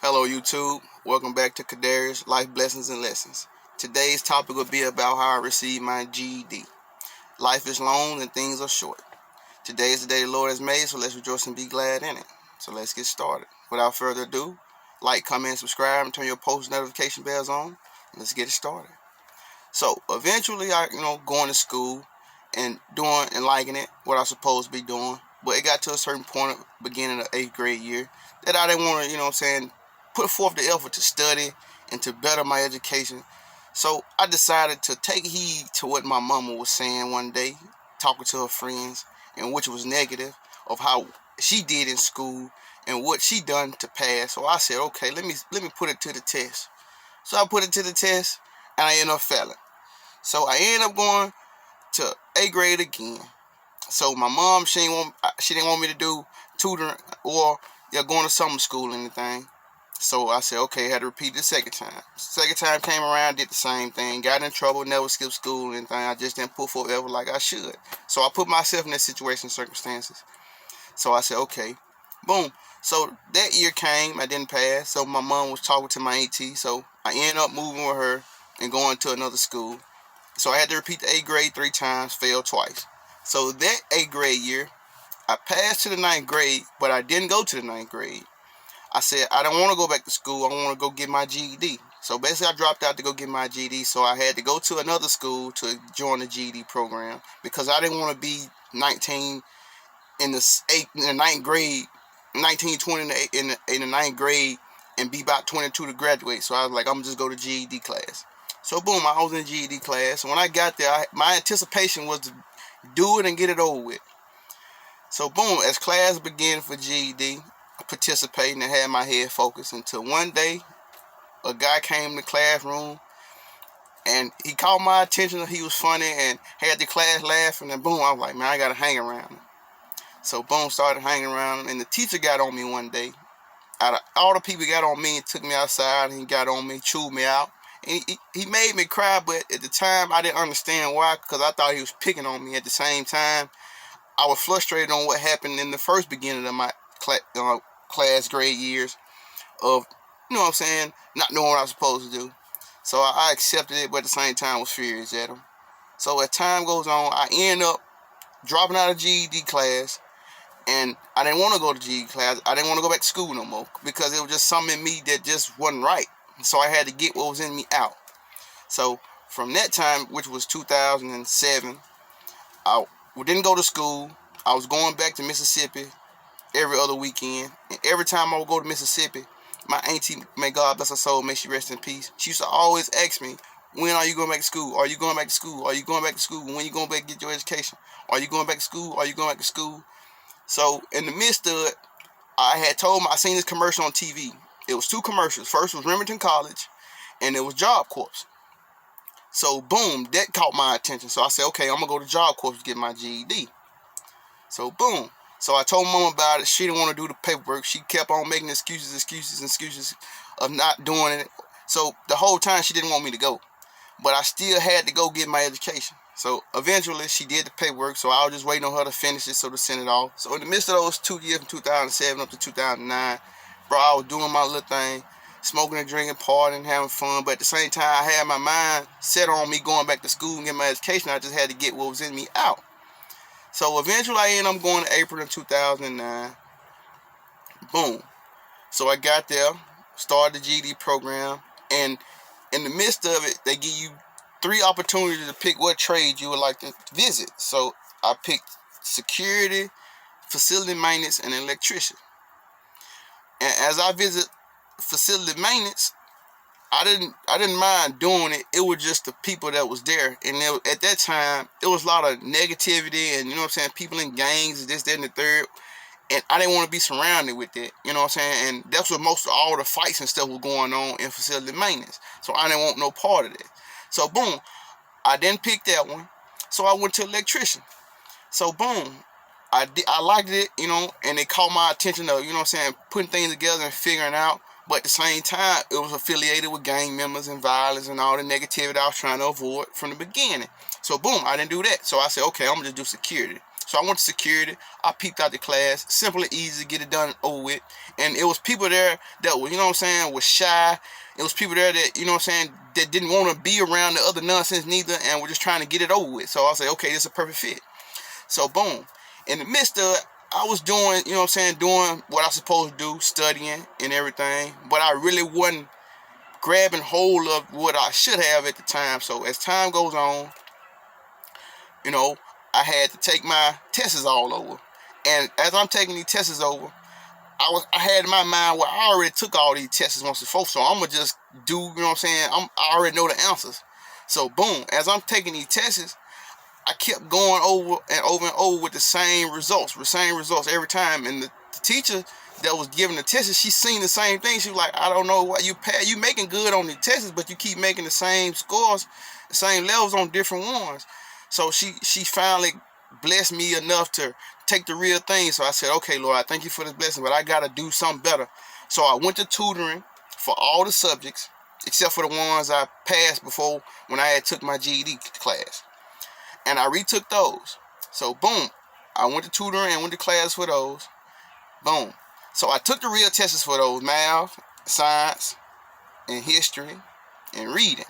Hello YouTube, welcome back to Kdarrius Life Blessings and Lessons. Today's topic will be about how I received my GED. Life is long and things are short. Today is the day the Lord has made, so let's rejoice and be glad in it. So let's get started. Without further ado, like, comment, subscribe, and turn your post notification bells on. Let's get it started. So eventually I, going to school and doing and liking it, what I was supposed to be doing. But it got to a certain point at the beginning of 8th grade year that I didn't want to, put forth the effort to study and to better my education. So I decided to take heed to what my mama was saying one day, talking to her friends, and which was negative of how she did in school and what she done to pass. So I said, okay, let me put it to the test. So I put it to the test, and I ended up failing. So I ended up going to 8th grade again. So my mom, she didn't want me to do tutoring or going to summer school or anything. So I said, okay, I had to repeat the second time. Second time came around, did the same thing, got in trouble, never skipped school or anything. I just didn't put forth effort like I should. So I put myself in that situation, circumstances. So I said, okay, boom. So that year came, I didn't pass. So my mom was talking to my AT. So I ended up moving with her and going to another school. So I had to repeat the 8th grade 3 times, failed twice. So that 8th grade year, I passed to the 9th grade, but I didn't go to the 9th grade. I said, I don't want to go back to school. I want to go get my GED. So basically, I dropped out to go get my GED. So I had to go to another school to join the GED program because I didn't want to be 19 in the 9th grade, 19, 20 in the 9th grade, and be about 22 to graduate. So I was like, I'm just go to GED class. So boom, I was in GED class. When I got there, my anticipation was to do it and get it over with. So boom, as class began for GED, participating and had my head focused until one day a guy came in the classroom and he caught my attention. He was funny and had the class laughing, and boom, I was like, man, I gotta hang around him. So boom, started hanging around him, and the teacher got on me one day. Out of all the people got on me, and took me outside, and he got on me, chewed me out, and he made me cry. But at the time I didn't understand why, because I thought he was picking on me. At the same time, I was frustrated on what happened in the first beginning of my class grade years of, not knowing what I was supposed to do. So I accepted it, but at the same time was furious at him. So as time goes on, I end up dropping out of GED class, and I didn't want to go to GED class. I didn't want to go back to school no more because it was just something in me that just wasn't right. So I had to get what was in me out. So from that time, which was 2007, I didn't go to school. I was going back to Mississippi every other weekend. And every time I would go to Mississippi, my auntie, may God bless her soul, may she rest in peace, she used to always ask me, when are you going back to school? Are you going back to school? Are you going back to school? When are you going back to get your education? Are you going back to school? Are you going back to school? So in the midst of it, I seen this commercial on TV. It was 2 commercials. First was Remington College, and it was Job Corps. So boom, that caught my attention. So I said, okay, I'm going to go to Job Corps to get my GED. So boom. So I told Mom about it. She didn't want to do the paperwork. She kept on making excuses of not doing it. So the whole time she didn't want me to go. But I still had to go get my education. So eventually she did the paperwork. So I was just waiting on her to finish it so to send it off. So in the midst of those 2 years from 2007 up to 2009, bro, I was doing my little thing, smoking and drinking, partying, having fun. But at the same time, I had my mind set on me going back to school and getting my education. I just had to get what was in me out. So eventually I ended up going to April in 2009. Boom. So I got there, started the GED program, and in the midst of it, they give you 3 opportunities to pick what trade you would like to visit. So I picked security, facility maintenance, and electrician. And as I visit facility maintenance, I didn't mind doing it. It was just the people that was there. And at that time, it was a lot of negativity and, people in gangs, this, that, and the third. And I didn't want to be surrounded with that, And that's what most of all the fights and stuff was going on in facility maintenance. So I didn't want no part of that. So boom, I didn't pick that one. So I went to electrician. So boom, I liked it, and it caught my attention of, putting things together and figuring out. But at the same time, it was affiliated with gang members and violence and all the negativity I was trying to avoid from the beginning. So boom, I didn't do that. So I said, okay, I'm going to just do security. So I went to security. I peeped out the class. Simple and easy to get it done over with. And it was people there that were, was shy. It was people there that, that didn't want to be around the other nonsense neither, and were just trying to get it over with. So I said, okay, this is a perfect fit. So boom. In the midst of it, I was doing, doing what I was supposed to do, studying and everything. But I really wasn't grabbing hold of what I should have at the time. So as time goes on, I had to take my tests all over. And as I'm taking these tests over, I had in my mind where I already took all these tests once before, so I'm going to just do, I already know the answers. So boom, as I'm taking these tests, I kept going over and over with the same results every time. And the teacher that was giving the tests, she seen the same thing. She was like, I don't know why you making good on the tests, but you keep making the same scores, the same levels on different ones. So she finally blessed me enough to take the real thing. So I said, okay, Lord, I thank you for this blessing, but I got to do something better. So I went to tutoring for all the subjects, except for the ones I passed before when I had took my GED class. And I retook those. So boom, I went to tutoring and went to class for those. Boom. So I took the real tests for those: math, science, and history, and reading.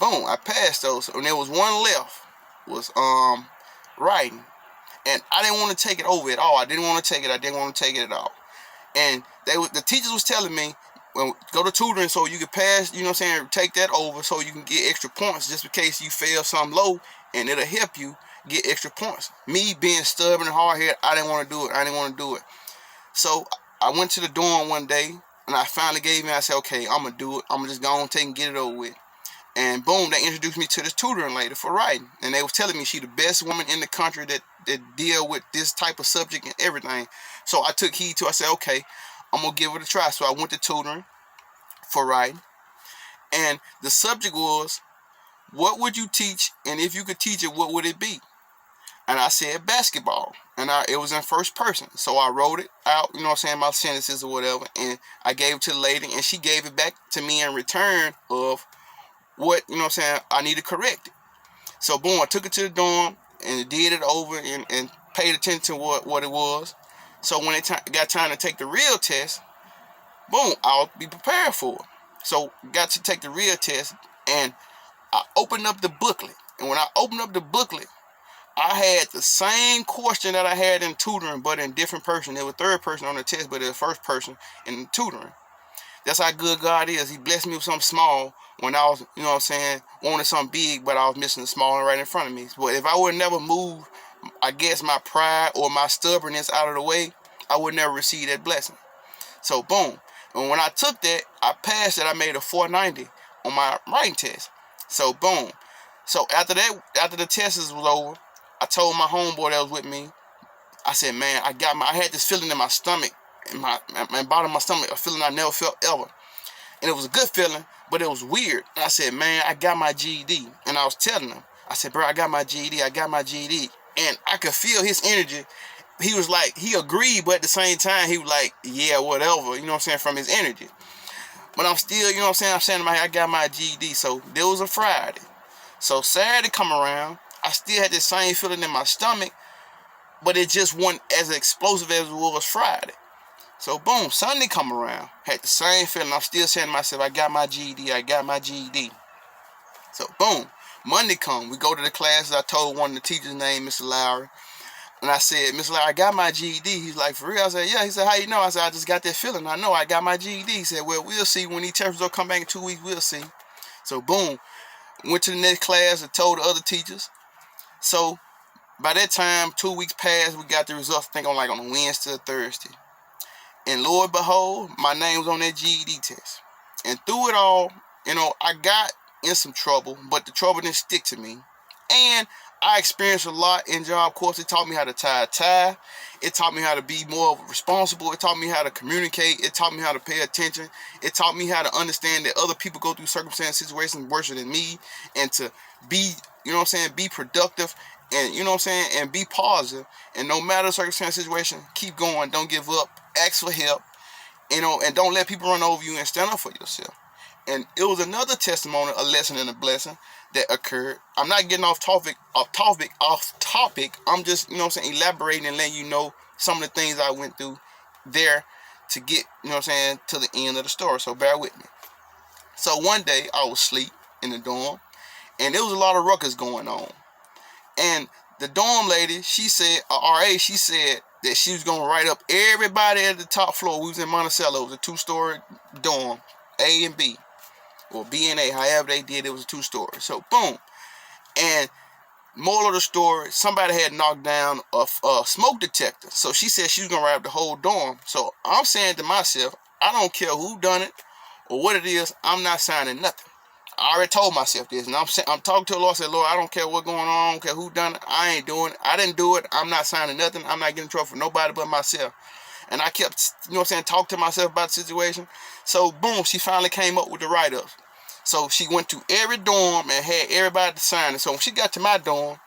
Boom, I passed those. And there was one left, was writing. And I didn't want to take it over at all. I didn't want to take it at all. And the teachers was telling me, well, go to tutoring so you can pass, take that over so you can get extra points just in case you fail something low, and it'll help you get extra points. Me being stubborn and hard-headed, I didn't want to do it. So I went to the dorm one day, and I finally gave in. I said, okay, I'm going to do it. I'm going to just go on, take and get it over with. And boom, they introduced me to this tutoring lady for writing. And they was telling me she the best woman in the country that deal with this type of subject and everything. So I took heed to it. I said, okay, I'm going to give it a try. So I went to tutoring for writing. And the subject was, what would you teach? And if you could teach it, what would it be? And I said basketball. And it was in first person. So I wrote it out, my sentences or whatever. And I gave it to the lady. And she gave it back to me in return of what, I need to correct it. So boom, I took it to the dorm and did it over and paid attention to what it was. So when it got time to take the real test, boom, I'll be prepared for it. So got to take the real test, and I opened up the booklet. And when I opened up the booklet, I had the same question that I had in tutoring, but in different person. There was third person on the test, but it was first person in tutoring. That's how good God is. He blessed me with something small when I was, wanted something big, but I was missing the small one right in front of me. But if I would never move, I guess, my pride or my stubbornness out of the way, I would never receive that blessing. So boom. And when I took that, I passed it. I made a 490 on my writing test. So boom. So after the test was over, I told my homeboy that was with me, I said, man, I had this feeling in my stomach, in my bottom of my stomach, a feeling I never felt ever. And it was a good feeling, but it was weird. And I said, man, I got my GED. And I was telling him, I said, bro, I got my GED. And I could feel his energy. He was like, he agreed, but at the same time, he was like, yeah, whatever, from his energy. But I'm still, I'm saying to my head, I got my GED. So there was a Friday. So Saturday come around, I still had the same feeling in my stomach, but it just wasn't as explosive as it was Friday. So boom, Sunday come around, had the same feeling. I'm still saying to myself, I got my GED. So boom, Monday come, we go to the classes. I told one of the teachers' name, Mr. Lowry. And I said, Mr. Lowry, I got my GED. He's like, for real? I said, yeah. He said, how you know? I said, I just got that feeling. I know I got my GED. He said, well, we'll see. When these test results come back in 2 weeks, we'll see. So boom, went to the next class and told the other teachers. So by that time, 2 weeks passed, we got the results, I think on a Wednesday or Thursday. And Lord behold, my name was on that GED test. And through it all, I got in some trouble, but the trouble didn't stick to me. And I experienced a lot in job course. It taught me how to tie a tie. It taught me how to be more responsible. It taught me how to communicate. It taught me how to pay attention. It taught me how to understand that other people go through circumstances, situations worse than me, and to be, be productive, and, and be positive. And no matter the circumstance, situation, keep going. Don't give up. Ask for help, and don't let people run over you, and stand up for yourself. And it was another testimony, a lesson, and a blessing that occurred. I'm not getting off topic. I'm just, elaborating and letting you know some of the things I went through there to get, to the end of the story. So bear with me. So one day I was asleep in the dorm, and there was a lot of ruckus going on. And the dorm lady, she said, RA, she said that she was gonna write up everybody at the top floor. We was in Monticello. It was a 2-story dorm, A and B, or B and A, however they did. It was a 2-story. So boom, and moral of the story, somebody had knocked down a smoke detector. So she said she was gonna write up the whole dorm. So I'm saying to myself, I don't care who done it or what it is, I'm not signing nothing. I already told myself this, and I'm talking to the Lord. I said, Lord, I don't care what's going on, I don't care who done it, I ain't doing it. I didn't do it. I'm not signing nothing. I'm not getting in trouble for nobody but myself. And I kept, talk to myself about the situation. So boom, she finally came up with the write-ups. So she went to every dorm and had everybody to sign it. So when she got to my dorm,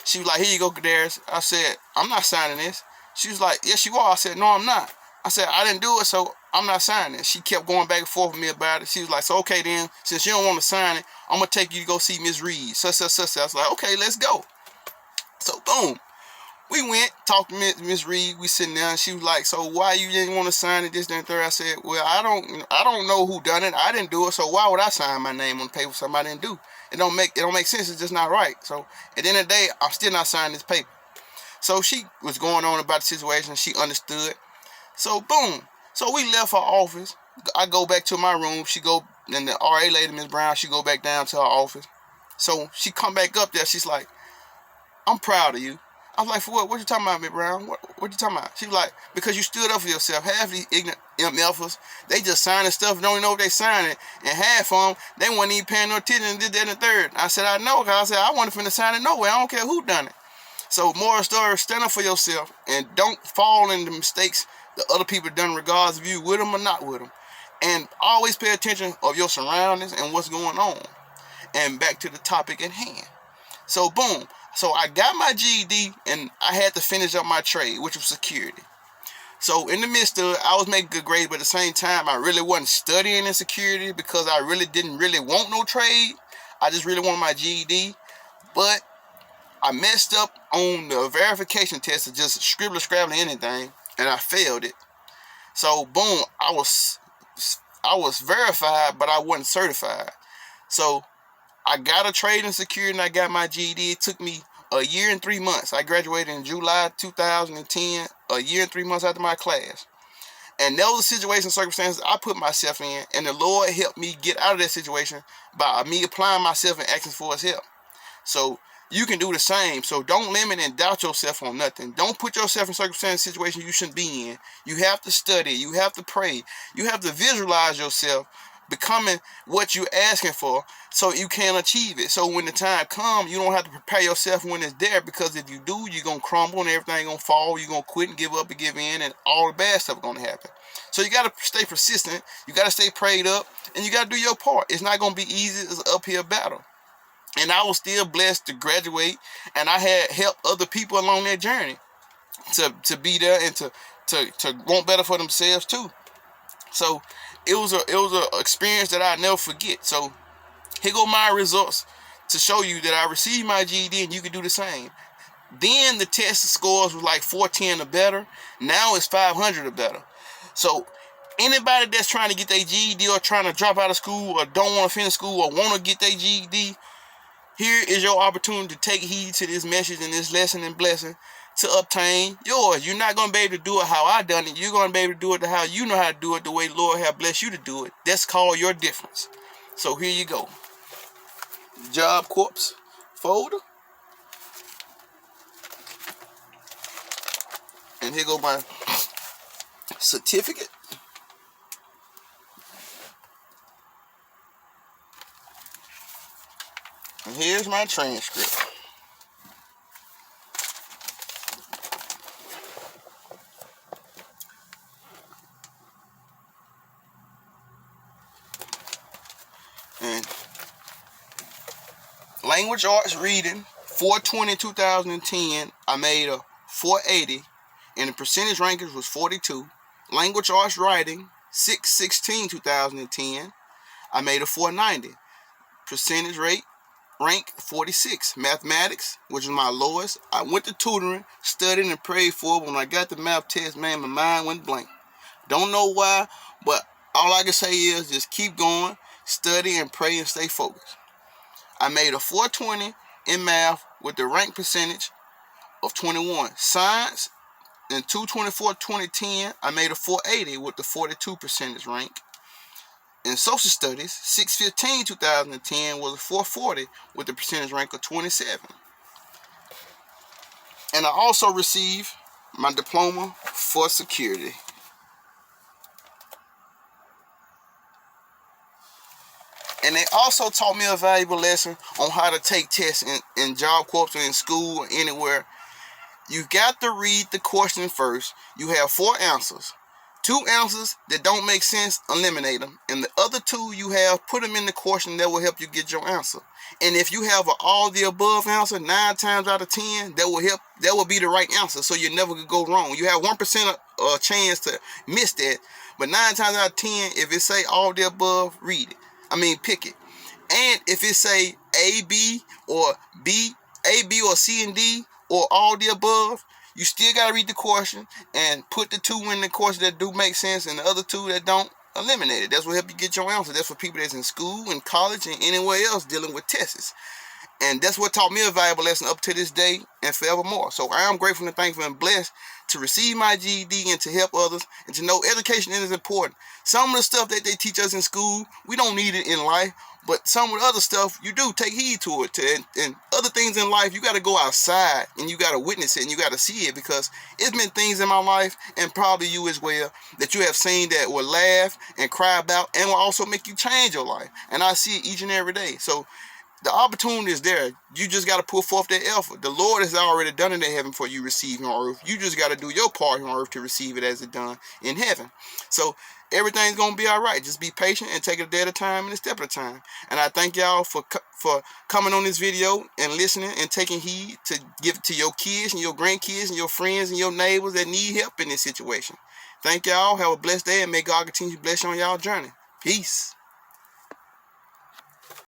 she was like, here you go, Kdarrius. I said, I'm not signing this. She was like, yes, you are. I said, no, I'm not. I said, I didn't do it, so I'm not signing it. She kept going back and forth with me about it. She was like, so okay then, since you don't want to sign it, I'm going to take you to go see Miss Reed. So. I was like, okay, let's go. So boom. We went, talked to Miss Reed. We sitting there, and she was like, so why you didn't want to sign it, this, that, and third? I said, well, I don't know who done it. I didn't do it, so why would I sign my name on the paper somebody didn't do? It don't make sense. It's just not right. So at the end of the day, I'm still not signing this paper. So she was going on about the situation. She understood. So boom. So we left her office. I go back to my room. She go, and the RA lady, Miss Brown, she go back down to her office. So she come back up there. She's like, I'm proud of you. I was like, for what? What you talking about, Miss Brown? What you talking about? She was like, because you stood up for yourself. Half these ignorant MFers, they just signing stuff, don't even know if they signing it. And half of them, they wasn't even paying no attention and did that in the third. I said, I know, because I said, I wasn't finna sign it no way. I don't care who done it. So moral story, stand up for yourself and don't fall into the mistakes that other people done regardless of you with them or not with them. And always pay attention of your surroundings and what's going on. And back to the topic at hand. So boom. So I got my GED and I had to finish up my trade, which was security. So in the midst of it, I was making good grades, but at the same time, I really wasn't studying in security because I really didn't want no trade. I just really wanted my GED. But I messed up on the verification test of just scrabbling anything, and I failed it. So boom, I was verified, but I wasn't certified. So I got a trade in security and I got my GED. It took me a year and 3 months. I graduated in July 2010, a year and 3 months after my class. And those are situations, circumstances I put myself in, and the Lord helped me get out of that situation by me applying myself and asking for His help. So you can do the same. So don't limit and doubt yourself on nothing. Don't put yourself in circumstances, situations you shouldn't be in. You have to study. You have to pray. You have to visualize yourself becoming what you're asking for so you can achieve it. So when the time comes, you don't have to prepare yourself when it's there, because if you do, you're going to crumble and everything going to fall. You're going to quit and give up and give in, and all the bad stuff is going to happen. So you got to stay persistent. You got to stay prayed up, and you got to do your part. It's not going to be easy. It's an uphill battle. And I was still blessed to graduate, and I had helped other people along their journey to be there and to want better for themselves too. So it was a experience that I never forget. So here go my results to show you that I received my GED and you can do the same. Then the test scores was like 410 or better. Now it's 500 or better. So anybody that's trying to get their GED or trying to drop out of school or don't want to finish school or want to get their GED, here is your opportunity to take heed to this message and this lesson and blessing to obtain yours. You're not going to be able to do it how I done it. You're going to be able to do it how you know how to do it, the way the Lord have blessed you to do it. That's called your difference. So here you go. Job Corps folder. And here go my certificate. And here's my transcript. And language arts reading, 4/20/2010, I made a 480, and the percentage rankings was 42. Language arts writing, 6/16/2010, I made a 490. Percentage rate rank 46. Mathematics, which was my lowest. I went to tutoring, studied and prayed for it. When I got the math test, man, my mind went blank. Don't know why, but all I can say is just keep going, study and pray and stay focused. I made a 420 in math with the rank percentage of 21. Science, in 224-2010, I made a 480 with the 42 percentage rank. In social studies, 6/15/2010 was a 440 with the percentage rank of 27. And I also received my diploma for security. And they also taught me a valuable lesson on how to take tests in job corps or in school or anywhere. You got to read the question first. You have 4 answers. 2 answers that don't make sense, eliminate them. And the other 2 you have, put them in the question that will help you get your answer. And if you have an all the above answer, 9 times out of 10, that will be the right answer. So you never could go wrong. You have 1% chance to miss that. But 9 times out of 10, if it say all the above, read it. Pick it. And if it say A, B, or C, and D, or all the above, you still got to read the question and put the 2 in the question that do make sense and the other 2 that don't, eliminate it. That's what help you get your answer. That's for people that's in school and college and anywhere else dealing with tests. And that's what taught me a valuable lesson up to this day and forevermore. So I am grateful and thankful and blessed to receive my GED and to help others and to know education is important. Some of the stuff that they teach us in school, we don't need it in life. But some of the other stuff, you do take heed to it. And other things in life, you got to go outside and you got to witness it and you got to see it, because it's been things in my life, and probably you as well, that you have seen that will laugh and cry about and will also make you change your life. And I see it each and every day. So the opportunity is there. You just got to put forth that effort. The Lord has already done it in heaven for you receive on earth. You just got to do your part on earth to receive it as it done in heaven. So everything's going to be all right. Just be patient and take it a day at a time and a step at a time. And I thank y'all for coming on this video and listening and taking heed to give it to your kids and your grandkids and your friends and your neighbors that need help in this situation. Thank y'all. Have a blessed day, and may God continue to bless you on y'all journey. Peace.